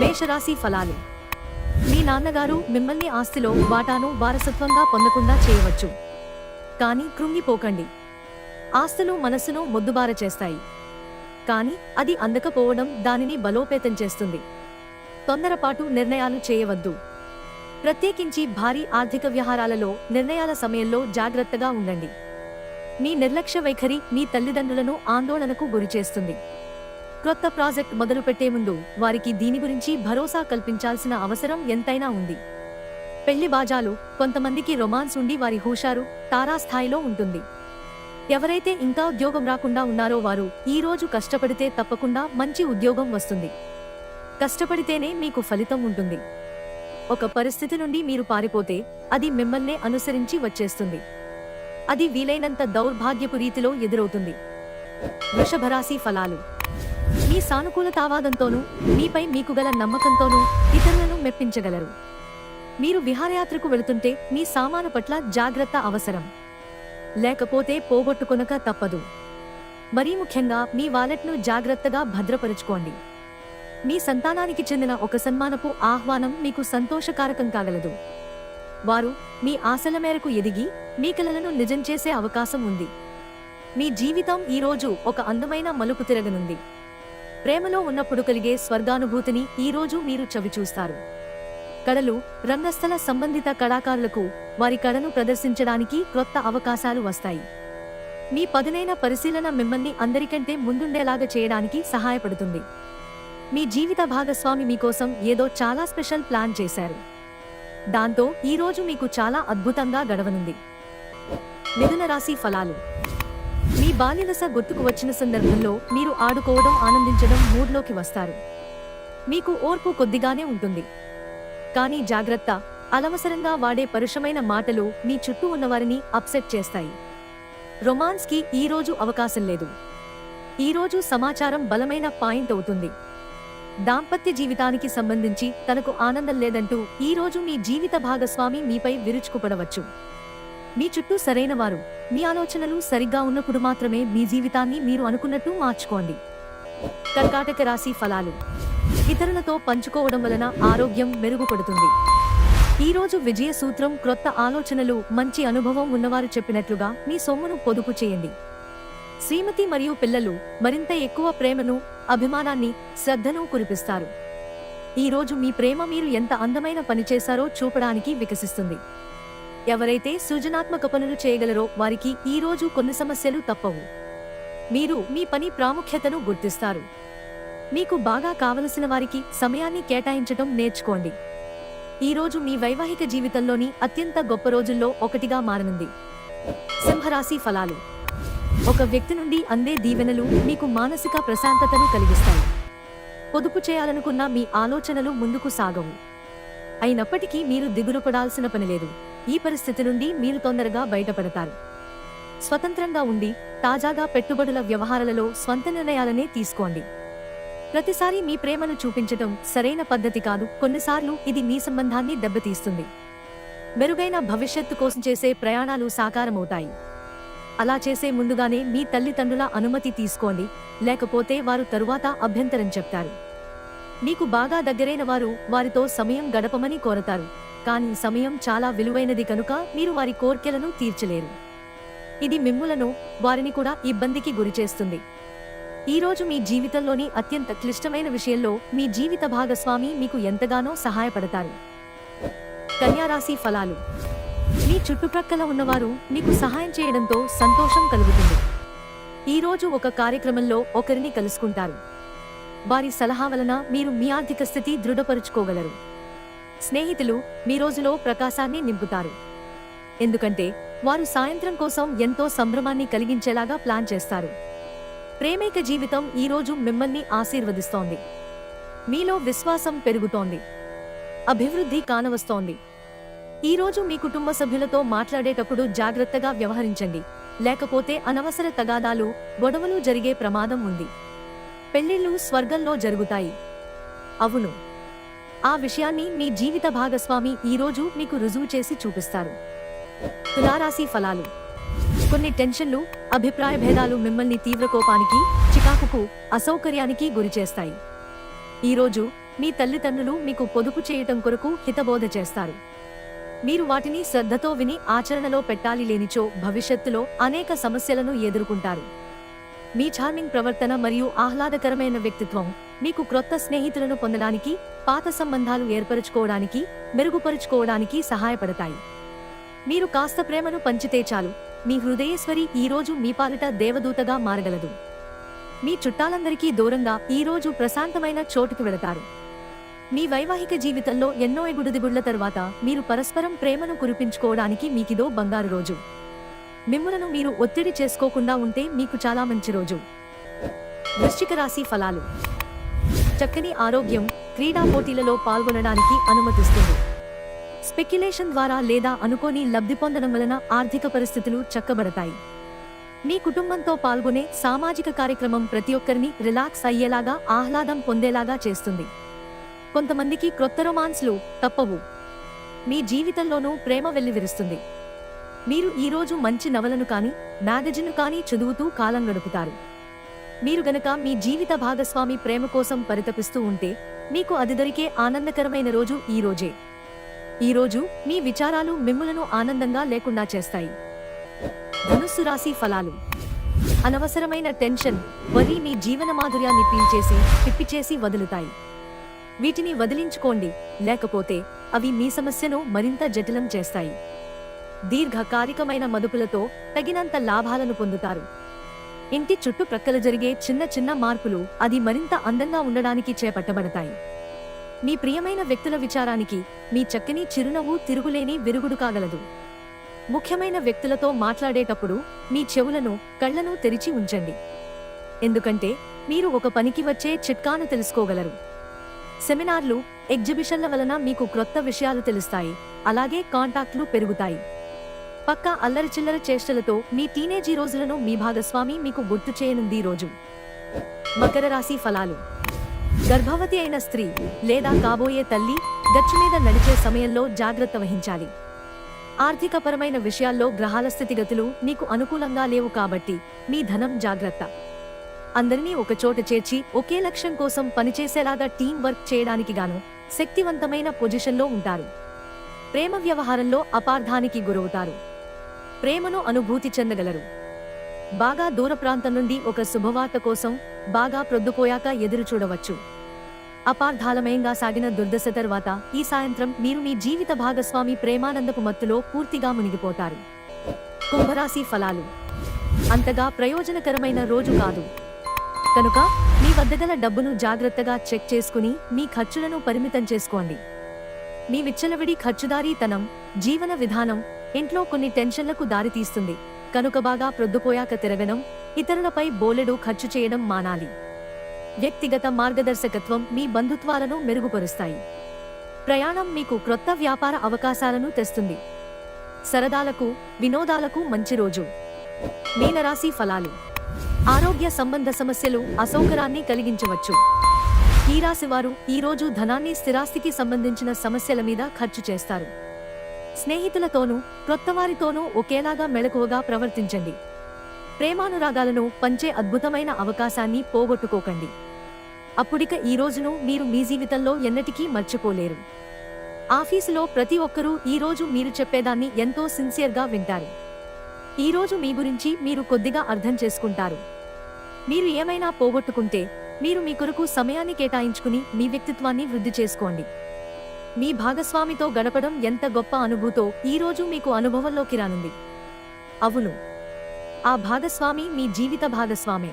మేషరాశి ఫలాలు. మీ నాన్నగారు మిమ్మల్ని ఆస్తిలో వాటాను వారసత్వంగా పొందకుండా చేయవచ్చు. కానీ కృంగిపోకండి. ఆస్తులు మనసును మొద్దుబార చేస్తాయి. కానీ అది అందకపోవడం దానిని బలోపేతం చేస్తుంది. తొందరపాటు నిర్ణయాలు చేయవద్దు. ప్రత్యేకించి భారీ ఆర్థిక వ్యవహారాలలో నిర్ణయాల సమయంలో జాగ్రత్తగా ఉండండి. మీ నిర్లక్ష్య వైఖరి మీ తల్లిదండ్రులను ఆందోళనకు గురిచేస్తుంది. క్రొత్త ప్రాజెక్ట్ మొదలుపెట్టే ముందు వారికి దీని గురించి భరోసా కల్పించాల్సిన అవసరం ఎంతైనా ఉంది. పెళ్లి బాజాలు, కొంతమందికి రొమాన్స్ ఉండి వారి హుషారు తారాస్థాయిలో ఉంటుంది. ఎవరైతే ఇంకా ఉద్యోగం రాకుండా ఉన్నారో వారు ఈ రోజు కష్టపడితే తప్పకుండా మంచి ఉద్యోగం వస్తుంది. కష్టపడితేనే మీకు ఫలితం ఉంటుంది. ఒక పరిస్థితి నుండి మీరు పారిపోతే అది మిమ్మల్నే అనుసరించి వచ్చేస్తుంది. అది వీలైనంత దౌర్భాగ్యపు రీతిలో ఎదురవుతుంది. వృషభరాశి ఫలాలు. మీ సానుకూలతావాదంతోనూ మీపై మీకు గల నమ్మకంతోనూ ఇతరులను మెప్పించగలరు. మీరు విహారయాత్రకు వెళుతుంటే మీ సామాను పట్ల జాగ్రత్త అవసరం. లేకపోతే పోగొట్టుకొనక తప్పదు. మరీ ముఖ్యంగా మీ వాలెట్ను జాగ్రత్తగా భద్రపరుచుకోండి. మీ సంతానానికి చెందిన ఒక సన్మానపు ఆహ్వానం మీకు సంతోషకారకం కాగలదు. వారు మీ ఆశల మేరకు ఎదిగి మీ కలలను నిజం చేసే అవకాశం ఉంది. మీ జీవితం ఈరోజు ఒక అందమైన మలుపు తిరగనుంది. ప్రేమలో ఉన్నప్పుడు కలిగే స్వర్గానుభూతిని ఈరోజు మీరు చవిచూస్తారు. కళలు, రంగస్థల సంబంధిత కళాకారులకు వారి కళను ప్రదర్శించడానికి క్రొత్త అవకాశాలు వస్తాయి. మీ పదునైన పరిశీలన మిమ్మల్ని అందరికంటే ముందుండేలాగా చేయడానికి సహాయపడుతుంది. మీ జీవిత భాగస్వామి మీకోసం ఏదో చాలా స్పెషల్ ప్లాన్ చేశారు. దాంతో ఈరోజు మీకు చాలా అద్భుతంగా గడవనుంది. మిథున రాశి ఫలాలు. మీ బాల్యదశ గుర్తుకు వచ్చిన సందర్భంలో మీరు ఆడుకోవడం, ఆనందించడం మూడ్లోకి వస్తారు. మీకు ఓర్పు కొద్దిగానే ఉంటుంది. కానీ జాగ్రత్త, అనవసరంగా వాడే పరుషమైన మాటలు మీ చుట్టూ ఉన్నవారిని అప్సెట్ చేస్తాయి. రొమాన్స్కి ఈరోజు అవకాశం లేదు. ఈరోజు సమాచారం బలమైన పాయింట్ అవుతుంది. దాంపత్య జీవితానికి సంబంధించి తనకు ఆనందం లేదంటూ ఈరోజు మీ జీవిత భాగస్వామి మీపై విరుచుకుపడవచ్చు. మీ చుట్టూ సరైన వారు, మీ ఆలోచనలు సరిగ్గా ఉన్నప్పుడు మాత్రమే మీ జీవితాన్ని మీరు అనుకున్నట్టు మార్చుకోండి. కర్కాటక రాశి ఫలాలు. ఇతరులతో పంచుకోవడం వలన ఆరోగ్యం మెరుగుపడుతుంది. ఈరోజు విజయ సూత్రం క్రొత్త ఆలోచనలు, మంచి అనుభవం ఉన్నవారు చెప్పినట్లుగా మీ సొమ్మును పొదుపు చేయండి. శ్రీమతి మరియు పిల్లలు మరింత ఎక్కువ ప్రేమను, అభిమానాన్ని, శ్రద్ధను కురిపిస్తారు. ఈరోజు మీ ప్రేమ మీరు ఎంత అందమైన పని చేశారో చూపడానికి వికసిస్తుంది. ఎవరైతే సృజనాత్మక పనులు చేయగలరో వారికి ఈరోజు కొన్ని సమస్యలు తప్పవు. మీరు మీ పని ప్రాముఖ్యతను గుర్తిస్తారు. మీకు బాగా కావలసిన వారికి సమయాన్ని కేటాయించడం నేర్చుకోండి. ఈరోజు మీ వైవాహిక జీవితంలోని అత్యంత గొప్ప రోజుల్లో ఒకటిగా మారనుంది. సింహరాశి ఫలాలు. ఒక వ్యక్తి నుండి అందే దీవెనలు మీకు మానసిక ప్రశాంతతను కలిగిస్తాయి. పొదుపు చేయాలనుకున్న మీ ఆలోచనలు ముందుకు సాగవు. అయినప్పటికీ మీరు దిగులుపడాల్సిన పనిలేదు. ఈ పరిస్థితి నుండి మీరు తొందరగా బయటపడతారు. స్వతంత్రంగా ఉండి తాజాగా పెట్టుబడుల వ్యవహారాలలో స్వంత నిర్ణయాలనే తీసుకోండి. ప్రతిసారి మీ ప్రేమను చూపించటం సరైన పద్ధతి కాదు. కొన్నిసార్లు ఇది మీ సంబంధాన్ని దెబ్బతీస్తుంది. మెరుగైన భవిష్యత్తు కోసం చేసే ప్రయాణాలు సాకారమవుతాయి. అలా చేసే ముందుగానే మీ తల్లిదండ్రుల అనుమతి తీసుకోండి. లేకపోతే వారు తరువాత అభ్యంతరం చెప్తారు. మీకు బాగా దగ్గరైన వారు వారితో సమయం గడపమని కోరతారు. కానీ సమయం చాలా విలువైనది కనుక మీరు వారి కోర్కెలను తీర్చలేరు. ఇది మిమ్ములను, వారిని కూడా ఇబ్బందికి గురిచేస్తుంది. ఈరోజు మీ జీవితంలోని అత్యంత క్లిష్టమైన విషయంలో మీ జీవిత భాగస్వామి మీకు ఎంతగానో సహాయపడతారు. కన్యారాశి ఫలాలు. మీ చుట్టుప్రక్కల ఉన్నవారు మీకు సహాయం చేయడంతో సంతోషం కలుగుతుంది. ఈరోజు ఒక కార్యక్రమంలో ఒకరిని కలుసుకుంటారు. వారి సలహా వలన మీరు మీ ఆర్థిక స్థితి దృఢపరుచుకోగలరు. స్నేహితులు మీ రోజులో ప్రకాశాన్ని నింపుతారు. ఎందుకంటే వారు సాయంత్రం కోసం ఎంతో సంభ్రమాన్ని కలిగించేలాగా ప్లాన్ చేస్తారు. ప్రేమైక జీవితం ఈరోజు మిమ్మల్ని ఆశీర్వదిస్తోంది. మీలో విశ్వాసం పెరుగుతోంది. అభివృద్ధి కానవస్తోంది. ఈరోజు మీ కుటుంబ సభ్యులతో మాట్లాడేటప్పుడు జాగ్రత్తగా వ్యవహరించండి. లేకపోతే అనవసర తగాదాలు, గొడవలు జరిగే ప్రమాదం ఉంది. పెళ్లిళ్ళు స్వర్గంలో జరుగుతాయి. అవును, ఆ విషయాన్ని మీ జీవిత భాగస్వామి ఈరోజు మీకు రుజువు చేసి చూపిస్తారు. తులారాశి ఫలాలు. కొన్ని టెన్షన్లు, అభిప్రాయ భేదాలు మిమ్మల్ని తీవ్ర కోపానికి, చికాకుకు, అసౌకర్యానికి గురిచేస్తాయి. ఈరోజు మీ తల్లిదండ్రులు మీకు పొదుపు చేయటం కొరకు హితబోధ చేస్తారు. మీరు వాటిని శ్రద్ధతో విని ఆచరణలో పెట్టాలి, లేనిచో భవిష్యత్తులో అనేక సమస్యలను ఎదుర్కొంటారు. మీ చార్మింగ్ ప్రవర్తన మరియు ఆహ్లాదకరమైన వ్యక్తిత్వం మీకు క్రొత్త స్నేహితులను పొందడానికి, పాత సంబంధాలు ఏర్పరచుకోవడానికి, మెరుగుపరుచుకోవడానికి సహాయపడతాయి. మీరు కాస్త ప్రేమను పంచితే చాలు, మీ హృదయేశ్వరి ఈరోజు మీ పాలిట దేవదూతగా మారగలదు. మీ చుట్టాలందరికీ దూరంగా ఈరోజు ప్రశాంతమైన చోటుకు వెళతారు. మీ వైవాహిక జీవితంలో ఎన్నో ఎగుడుదిగుళ్ల తరువాత మీరు పరస్పరం ప్రేమను కురిపించుకోవడానికి మీకిదో బంగారు రోజు. మిమ్ములను మీరు ఒత్తిడి చేసుకోకుండా ఉంటే మీకు చాలా మంచి రోజు. వృశ్చిక రాశి ఫలాలు. చక్కని ఆరోగ్యం క్రీడా పోటీలలో పాల్గొనడానికి అనుమతిస్తుంది. స్పెక్యులేషన్ ద్వారా లేదా అనుకోని లబ్ధి పొందడం వలన ఆర్థిక పరిస్థితులు చక్కబడతాయి. మీ కుటుంబంతో పాల్గొనే సామాజిక కార్యక్రమం ప్రతి ఒక్కరిని రిలాక్స్ అయ్యేలాగా, ఆహ్లాదం పొందేలాగా చేస్తుంది. కొంతమందికి క్రొత్త రొమాన్స్లు తప్పవు. మీ జీవితంలోనూ ప్రేమ వెల్లివిరుస్తుంది. మీరు ఈరోజు మంచి నవలను కానీ, మ్యాగజిన్ను కానీ చదువుతూ కాలం గడుపుతారు. మీరు గనక మీ జీవిత భాగస్వామి ప్రేమ కోసం పరితపిస్తూ ఉంటే మీకు అది దొరికే ఆనందకరమైన రోజు ఈ రోజే. ఈరోజు మీ విచారాలు మిమ్ములను ఆనందంగా లేకుండా చేస్తాయి. ధనుస్సు రాశి ఫలాలు. అనవసరమైన టెన్షన్, వరి మీ జీవన మాధుర్యాన్ని పీల్చేసి పిప్పిచేసి వదులుతాయి. వీటిని వదిలించుకోండి, లేకపోతే అవి మీ సమస్యను మరింత జటిలం చేస్తాయి. దీర్ఘకాలికమైన మదుపులతో తగినంత లాభాలను పొందుతారు. ఇంటి చుట్టుప్రక్కల జరిగే చిన్న చిన్న మార్పులు అది మరింత అందంగా ఉండడానికి చేపట్టబడతాయి. మీ ప్రియమైన వ్యక్తుల విచారానికి మీ చక్కని చిరునవ్వు తిరుగులేని విరుగుడు కాగలదు. ముఖ్యమైన వ్యక్తులతో మాట్లాడేటప్పుడు మీ చెవులను, కళ్లను తెరిచి ఉంచండి. ఎందుకంటే మీరు ఒక పనికి వచ్చే చిట్కాను తెలుసుకోగలరు. సెమినార్లు, ఎగ్జిబిషన్ల వలన మీకు క్రొత్త విషయాలు తెలుస్తాయి. అలాగే కాంటాక్ట్లు పెరుగుతాయి. పక్కా అల్లరి చిల్లర చేష్టలతో మీ టీనేజీ రోజులను మీ భాగస్వామి మీకు గుర్తు చేయనుంది రోజు. మకర రాశి ఫలాలు. గర్భవతి అయిన స్త్రీ లేదా కాబోయే తల్లి గచ్చు మీద నడిచే సమయంలో జాగ్రత్త వహించాలి. ఆర్థికపరమైన విషయాల్లో గ్రహాల స్థితిగతులు మీకు అనుకూలంగా లేవు కాబట్టి మీ ధనం జాగ్రత్త. అందరినీ ఒకచోట చేర్చి ఒకే లక్ష్యం కోసం పనిచేసేలాగా టీం వర్క్ చేయడానికి గాను శక్తివంతమైన పొజిషన్లో ఉంటారు. ప్రేమ వ్యవహారంలో అపార్థానికి గురవుతారు. ప్రేమను అనుభూతి చెందగలరు. బాగా దూర ప్రాంతం నుండి ఒక శుభవార్త కోసం బాగా ప్రొద్దుపోయాక ఎదురు చూడవచ్చు. అపార్థాలమయంగా సాగిన దుర్దశ తర్వాత ఈ సాయంత్రం మీరు మీ జీవిత భాగస్వామి ప్రేమానందపు మత్తులో పూర్తిగా మునిగిపోతారు. కుంభరాశి ఫలాలు. అంతగా ప్రయోజనకరమైన రోజు కాదు కనుక మీ వద్దగల డబ్బును జాగ్రత్తగా చెక్ చేసుకుని మీ ఖర్చులను పరిమితం చేసుకోండి. మీ విచ్చలవిడి ఖర్చుదారీతనం, జీవన విధానం ఇంట్లో కొన్ని టెన్షన్లకు దారితీస్తుంది కనుక బాగా ప్రొద్దుపోయాక తిరగడం, ఇతరులపై బోలెడు ఖర్చు చేయడం మానాలి. వ్యక్తిగత మార్గదర్శకత్వం మీ బంధుత్వాలను మెరుగుపరుస్తాయి. ప్రయాణం మీకు క్రొత్త వ్యాపార అవకాశాలను తెస్తుంది. సరదాలకు, వినోదాలకు మంచి రోజు. మీనరాశి ఫలాలు. ఆరోగ్య సంబంధ సమస్యలు అసౌకర్యాన్ని కలిగించవచ్చు. ఈ రాశివారు ఈరోజు ధనాన్ని స్థిరాస్తికి సంబంధించిన సమస్యల మీద ఖర్చు చేస్తారు. స్నేహితులతోనూ, క్రొత్తవారితోనూ ఒకేలాగా మెళకువగా ప్రవర్తించండి. ప్రేమానురాగాలను పంచే అద్భుతమైన అవకాశాన్ని పోగొట్టుకోకండి. అప్పుడిక ఈ రోజును మీరు మీ జీవితంలో ఎన్నటికీ మర్చిపోలేరు. ఆఫీసులో ప్రతి ఒక్కరూ ఈరోజు మీరు చెప్పేదాన్ని ఎంతో సిన్సియర్గా వింటారు. ఈరోజు మీ గురించి మీరు కొద్దిగా అర్థం చేసుకుంటారు. మీరు ఏమైనా పోగొట్టుకుంటే మీరు మీ కొరకు సమయాన్ని కేటాయించుకుని మీ వ్యక్తిత్వాన్ని వృద్ధి చేసుకోండి. మీ భాగస్వామితో గడపడం ఎంత గొప్ప అనుభూతో ఈరోజు మీకు అనుభవంలోకి రానుంది. అవును, ఆ భాగస్వామి మీ జీవిత భాగస్వామే.